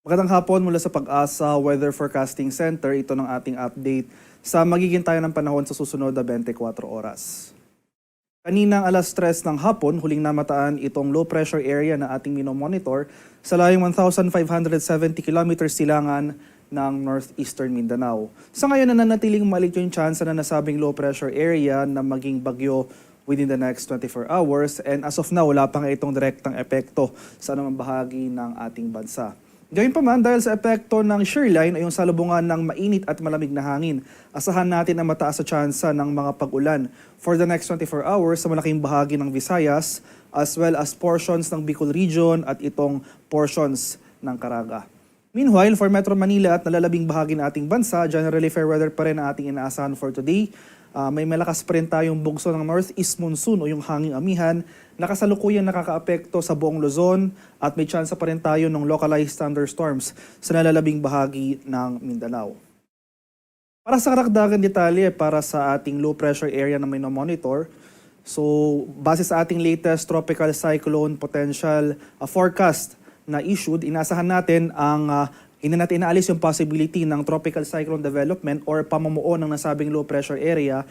Magandang hapon mula sa Pag-asa Weather Forecasting Center. Ito ng ating update sa magiging tayo ng panahon sa susunod na 24 oras. Kaninang alas 3 ng hapon, huling namataan itong low pressure area na ating minomonitor sa layong 1,570 kilometers silangan ng northeastern Mindanao. Sa ngayon, nananatiling maliit yung chance na nasabing low pressure area na maging bagyo within the next 24 hours, and as of now, wala pa nga itong direktang epekto sa anumang bahagi ng ating bansa. Gayun pa man, dahil sa epekto ng shear line ay yung salubungan ng mainit at malamig na hangin, asahan natin ang mataas sa tsansa ng mga pag-ulan for the next 24 hours sa malaking bahagi ng Visayas as well as portions ng Bicol Region at itong portions ng Caraga. Meanwhile, for Metro Manila at nalalabing bahagi ng ating bansa, generally fair weather pa rin ang ating inaasahan for today. May malakas pa rin tayong bugso ng northeast monsoon o yung hanging amihan na kasalukuyang nakakaapekto sa buong Luzon at may tsansa pa rin tayo ng localized thunderstorms sa nalalabing bahagi ng Mindanao. Para sa karagdagan detalye para sa ating low pressure area na may monitor, so base sa ating latest tropical cyclone potential forecast na issued, inasahan natin ang hindi natin inaalis yung possibility ng tropical cyclone development or pamumuo ng nasabing low pressure area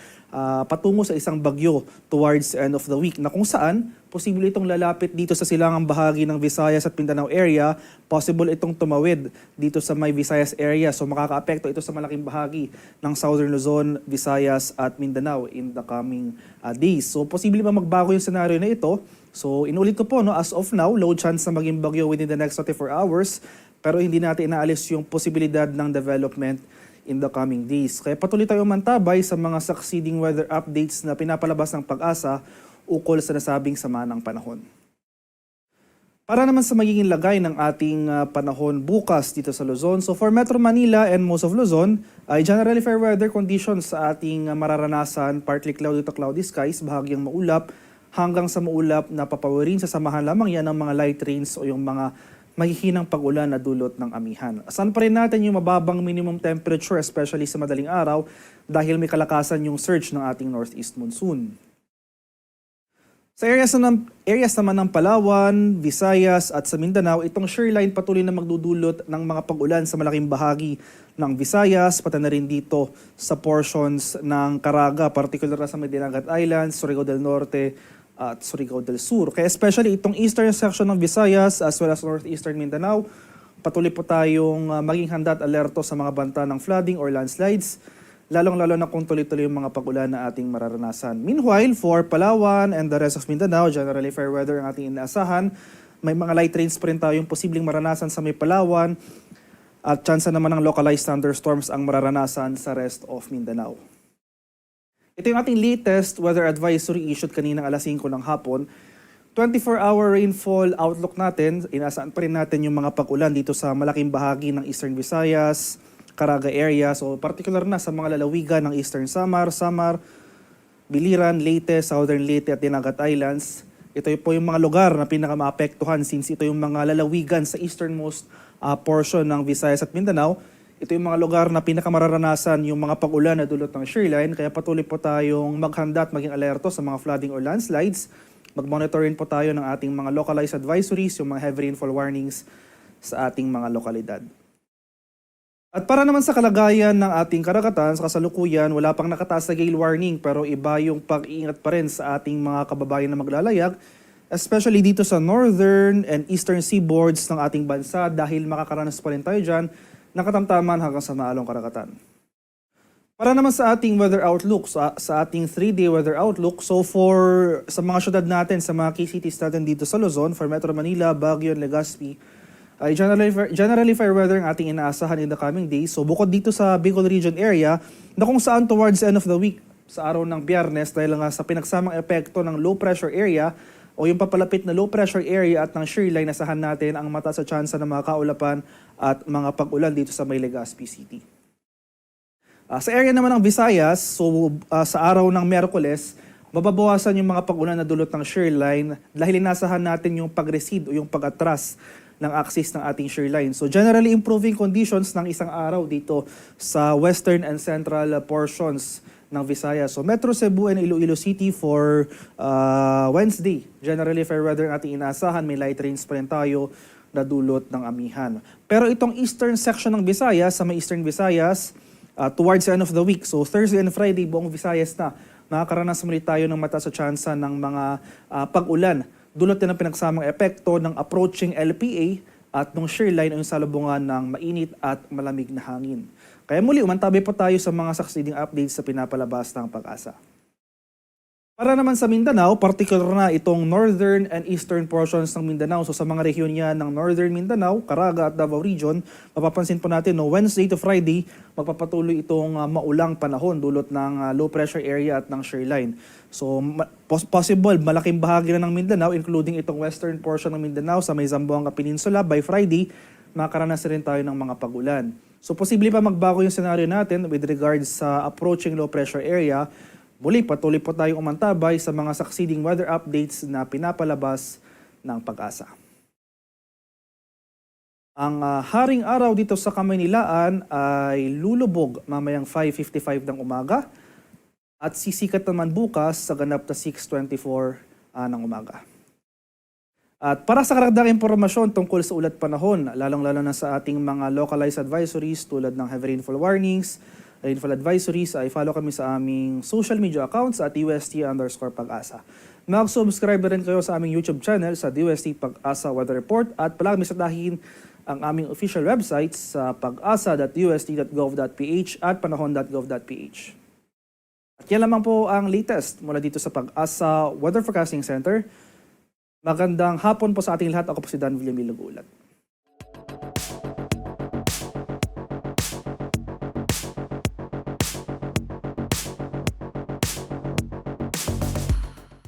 patungo sa isang bagyo towards the end of the week na kung saan posible itong lalapit dito sa silangang bahagi ng Visayas at Mindanao area, possible itong tumawid dito sa may Visayas area, so makakaapekto ito sa malaking bahagi ng Southern Luzon, Visayas at Mindanao in the coming days. So posible ba magbago yung scenario na ito? So inulit ko po, no, as of now, low chance na maging bagyo within the next 24 hours. Pero hindi natin inaalis yung posibilidad ng development in the coming days. Kaya patuloy tayo mantabay sa mga succeeding weather updates na pinapalabas ng Pag-asa ukol sa nasabing sama ng panahon. Para naman sa magiging lagay ng ating panahon bukas dito sa Luzon, so for Metro Manila and most of Luzon, ay generally fair weather conditions sa ating mararanasan, partly cloudy to cloudy skies, bahagyang maulap, hanggang sa maulap na papawirin, sasamahan lamang yan ng mga light rains o yung mga mahihinang pag-ulan na dulot ng amihan. Asan pa rin natin yung mababang minimum temperature, especially sa madaling araw, dahil may kalakasan yung surge ng ating northeast monsoon. Sa areas naman ng Palawan, Visayas at sa Mindanao, itong shear line patuloy na magdudulot ng mga pag-ulan sa malaking bahagi ng Visayas, pati na rin dito sa portions ng Caraga, particular na sa Medinangat Islands, Surigao del Norte, at Surigao del Sur. Kaya especially itong eastern section ng Visayas as well as northeastern Mindanao, patuloy po tayong maging handa at alerto sa mga banta ng flooding or landslides, lalong-lalo na kung tuloy-tuloy yung mga pag-ulan na ating mararanasan. Meanwhile, for Palawan and the rest of Mindanao, generally fair weather ang ating inaasahan. May mga light rains pa rin tayong posibleng maranasan sa may Palawan at tsansa naman ng localized thunderstorms ang mararanasan sa rest of Mindanao. Ito yung ating latest weather advisory issued kaninang alas 5 ng hapon. 24-hour rainfall outlook natin, inaasahan pa rin natin yung mga pag-ulan dito sa malaking bahagi ng Eastern Visayas, Caraga area, so particular na sa mga lalawigan ng Eastern Samar, Biliran, Leyte, Southern Leyte at Dinagat Islands. Ito po yung mga lugar na pinakamaapektuhan since ito yung mga lalawigan sa easternmost portion ng Visayas at Mindanao. Ito yung mga lugar na pinakamararanasan yung mga pag-ulan na dulot ng shear line, kaya patuloy po tayong maghanda at maging alerto sa mga flooding or landslides. Mag-monitor rin po tayo ng ating mga localized advisories, yung mga heavy rainfall warnings sa ating mga lokalidad. At para naman sa kalagayan ng ating karagatan, sa kasalukuyan, wala pang nakataas na gale warning pero iba yung pag-iingat pa rin sa ating mga kababayan na maglalayag, especially dito sa northern and eastern seaboards ng ating bansa dahil makakaranas pa rin tayo dyan nakatamtaman hanggang sa maalong karagatan. Para naman sa ating weather outlook, sa ating 3-day weather outlook, so sa mga syudad natin, sa mga key cities natin dito sa Luzon, for Metro Manila, Baguio, Legazpi, ay generally fair weather ang ating inaasahan in the coming days. So bukod dito sa Bicol Region area, na kung saan towards the end of the week, sa araw ng Biyernes, dahil nga sa pinagsamang epekto ng low pressure area, o yung papalapit na low pressure area at ng shear line, asahan natin ang mataas sa tsansa ng mga kaulapan at mga pag-ulan dito sa may Legazpi City. Sa area naman ng Visayas, so sa araw ng Miyerkules, mababawasan yung mga pag-ulan na dulot ng shear line dahil inasahan natin yung pag-recede o yung pag-atras ng axis ng ating shear line. So generally improving conditions ng isang araw dito sa western and central portions ng Visayas. So Metro Cebu and Iloilo City for Wednesday. Generally fair weather ang ating inaasahan. May light rains pa rin tayo na dulot ng amihan. Pero itong eastern section ng Visayas, sa may eastern Visayas, towards the end of the week, so Thursday and Friday, buong Visayas na, makakaranas muli tayo ng mataas sa tsansa ng mga pag-ulan. Dulot din ang pinagsamang epekto ng approaching LPA at ng shear line o yung salubungan ng mainit at malamig na hangin. Kaya muli, umantabi po tayo sa mga succeeding updates sa pinapalabas ng Pag-asa. Para naman sa Mindanao, particular na itong northern and eastern portions ng Mindanao. So sa mga rehiyon yan ng northern Mindanao, Caraga at Davao Region, mapapansin po natin no, Wednesday to Friday, magpapatuloy itong maulang panahon dulot ng low pressure area at ng shear line. So possible, malaking bahagi na ng Mindanao, including itong western portion ng Mindanao sa may Zamboanga Peninsula, by Friday, makaranas rin tayo ng mga pag-ulan. So posible pa magbago yung scenario natin with regards sa approaching low pressure area. Muli, patuloy po tayong umantabay sa mga succeeding weather updates na pinapalabas ng Pag-asa. Ang haring araw dito sa Kamaynilaan ay lulubog mamayang 5:55 ng umaga at sisikat naman bukas sa ganap na 6:24 ng umaga. At para sa karagdagang impormasyon tungkol sa ulat panahon, lalong-lalo na sa ating mga localized advisories tulad ng heavy rainfall warnings, rainfall advisories, ay follow kami sa aming social media accounts at UST_Pag-asa. Mag-subscribe na rin kayo sa aming YouTube channel sa UST Pag-asa Weather Report at palagi bisitahin ang aming official websites sa pag-asa.ust.gov.ph at panahon.gov.ph. At yan lamang po ang latest mula dito sa Pag-asa Weather Forecasting Center. Magandang hapon po sa ating lahat. Ako po si Dan Villamil Gulat.